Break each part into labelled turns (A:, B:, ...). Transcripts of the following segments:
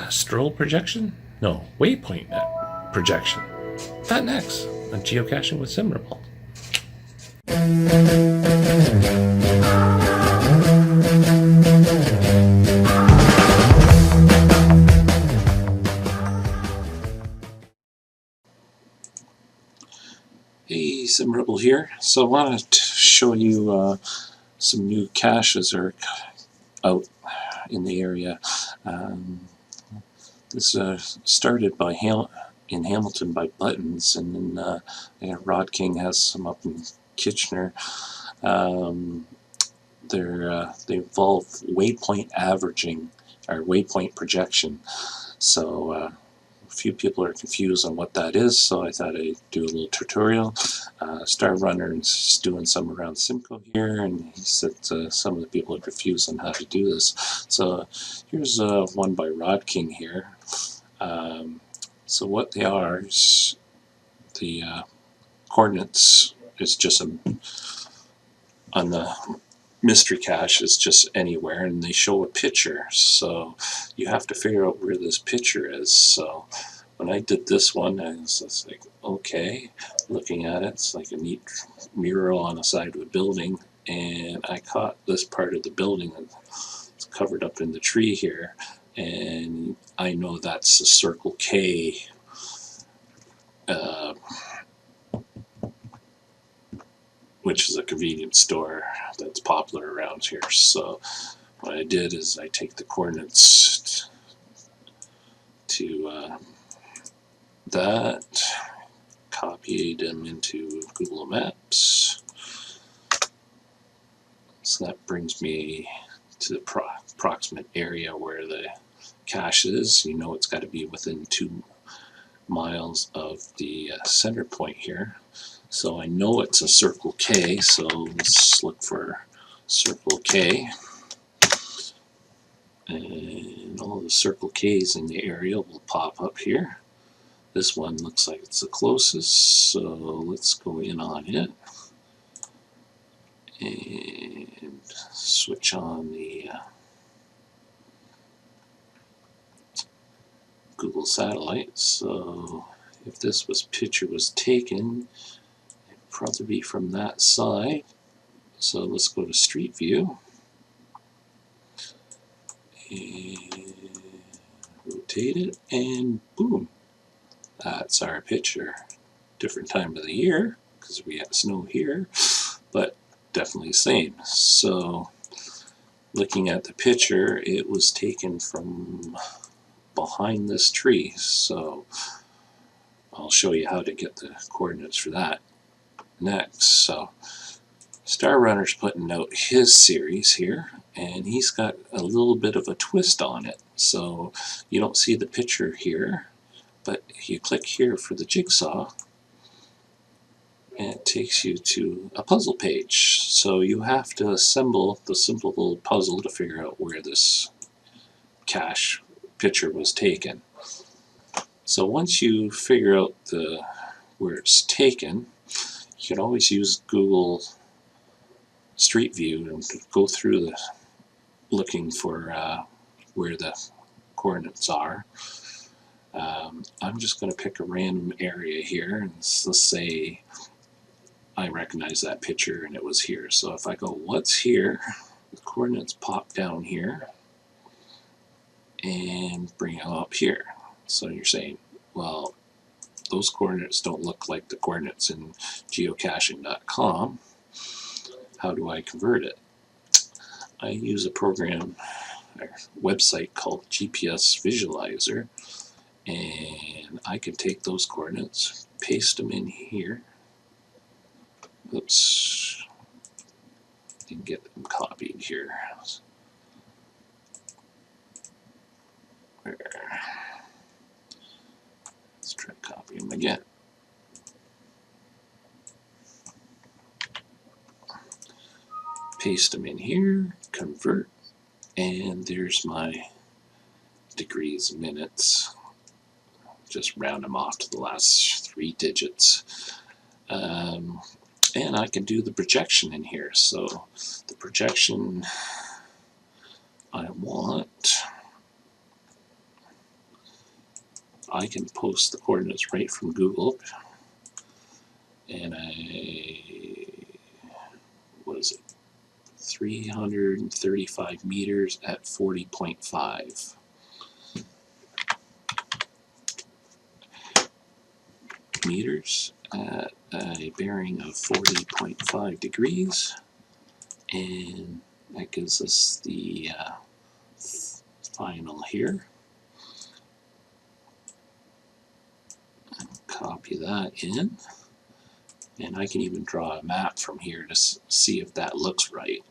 A: Astral projection? No, Waypoint projection. That next on Geocaching with Simrebel.
B: Hey, Simrebel here. So I wanted to show you some new caches are out in the area. This started by in Hamilton by Buttons, and then Rod King has some up in Kitchener. They involve waypoint averaging or waypoint projection. So a few people are confused on what that is, so I thought I'd do a little tutorial. Star Runner is doing some around Simcoe here, and he said some of the people are confused on how to do this. So here's one by Rod King here. So what they are is the coordinates is just on the mystery cache is just anywhere, and they show a picture, so you have to figure out where this picture is. So when I did this one, I was just like, okay, looking at it, it's like a neat mural on the side of a building, and I caught this part of the building that's covered up in the tree here, and I know that's the Circle K which is a convenience store that's popular around here. So what I did is I take the coordinates to that, copied them into Google Maps. So that brings me to the approximate area where the cache is. You know it's got to be within 2 miles of the center point here. So I know it's a Circle K, so let's look for Circle K. And all the Circle K's in the area will pop up here. This one looks like it's the closest, so let's go in on it. And switch on the Google satellite. So if this picture was taken, probably be from that side. So let's go to Street View and rotate it, and boom, that's our picture. Different time of the year because we have snow here, but definitely the same. So looking at the picture, it was taken from behind this tree, so I'll show you how to get the coordinates for that next. So Star Runner's putting out his series here, and he's got a little bit of a twist on it. So you don't see the picture here, but you click here for the jigsaw, and it takes you to a puzzle page. So you have to assemble the simple little puzzle to figure out where this cache picture was taken. So once you figure out where it's taken, you can always use Google Street View and go through looking for where the coordinates are. I'm just going to pick a random area here, and let's say I recognize that picture and it was here. So if I go, what's here? The coordinates pop down here and bring them up here. So you're saying, well, those coordinates don't look like the coordinates in geocaching.com. How do I convert it? I use a program or website called GPS Visualizer, and I can take those coordinates, paste them in here, oops, and get them copied here. Let's try to copy them again. Paste them in here, convert, and there's my degrees, minutes. Just round them off to the last 3 digits. And I can do the projection in here. So the projection I want I can post the coordinates right from Google, and what is it? 335 meters at 40.5. meters at a bearing of 40.5 degrees, and that gives us the final here. Copy that in, and I can even draw a map from here to see if that looks right,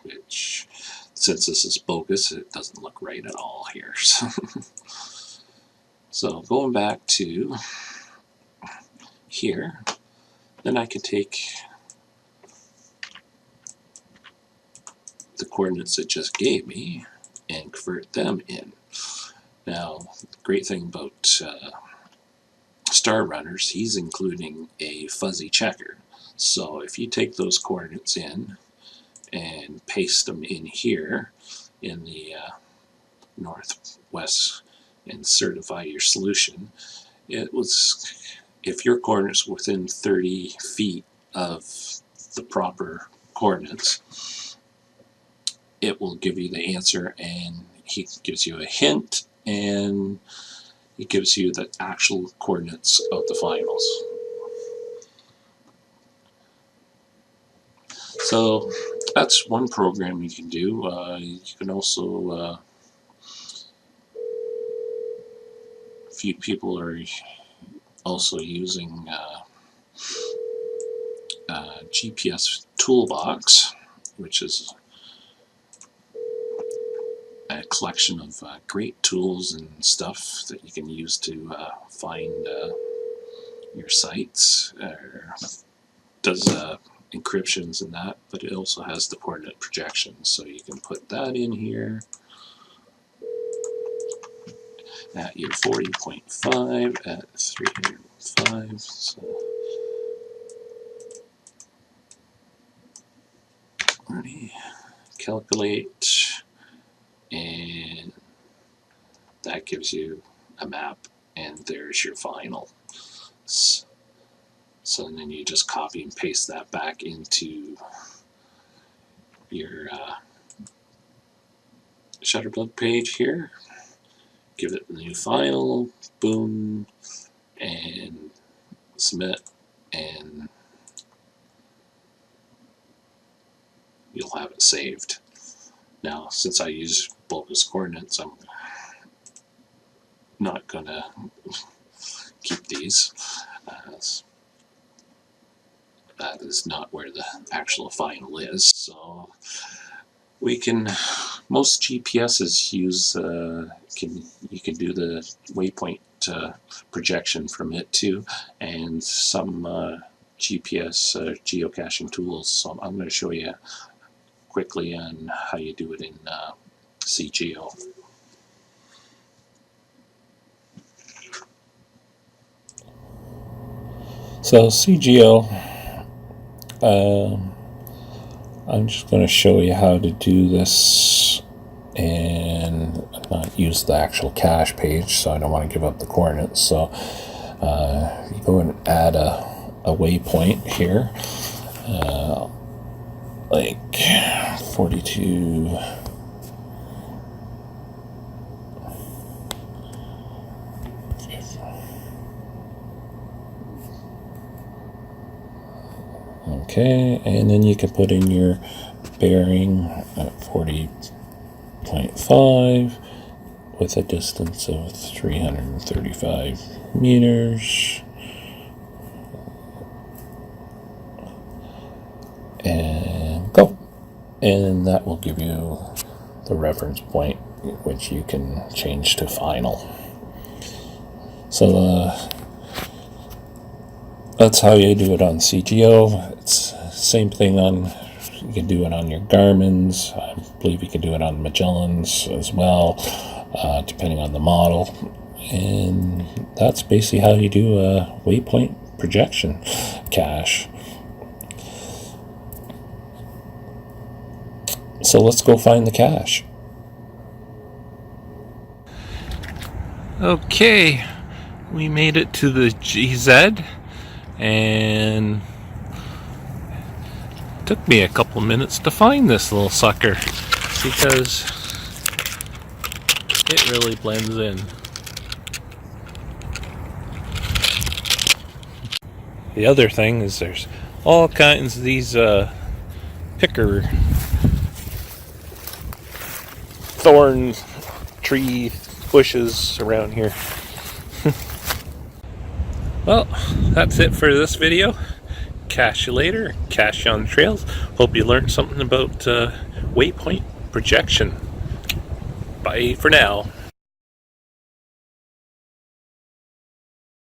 B: which, since this is bogus, it doesn't look right at all here. So going back to here, then I can take the coordinates it just gave me and convert them in. Now, the great thing about Star Runners, he's including a fuzzy checker. So if you take those coordinates in and paste them in here in the northwest and certify your solution, it was, if your coordinates within 30 feet of the proper coordinates, it will give you the answer, and he gives you a hint, and it gives you the actual coordinates of the finals. So that's one program you can do. You can also, a few people are also using GPS Toolbox, which is a collection of great tools and stuff that you can use to find your sites. Does encryptions and that, but it also has the coordinate projections, so you can put that in here at your 40.5 at 305. So ready, calculate, and that gives you a map, and there's your final. So then you just copy and paste that back into your Shutterbug page here, give it the new final, boom, and submit, and you'll have it saved. Now, since I use bogus coordinates, I'm not gonna keep these. That is not where the actual final is. So we can, most GPSs use, you can do the waypoint projection from it too, and some GPS geocaching tools. So I'm going to show you quickly on how you do it in CGO.
A: So CGO, I'm just going to show you how to do this and not use the actual cache page, so I don't want to give up the coordinates. So you go and add a waypoint here, like 42. Okay, and then you can put in your bearing at 40.5 with a distance of 335 meters. And go. And that will give you the reference point, which you can change to final. So that's how you do it on CGO. It's same thing on, you can do it on your Garmin's. I believe you can do it on Magellan's as well, depending on the model. And that's basically how you do a waypoint projection cache. So let's go find the cache. Okay, we made it to the GZ, and it took me a couple minutes to find this little sucker because it really blends in. The other thing is there's all kinds of these picker thorn tree bushes around here. Well, that's it for this video. Catch you later. Catch you on the trails. Hope you learned something about Waypoint projection. Bye for now.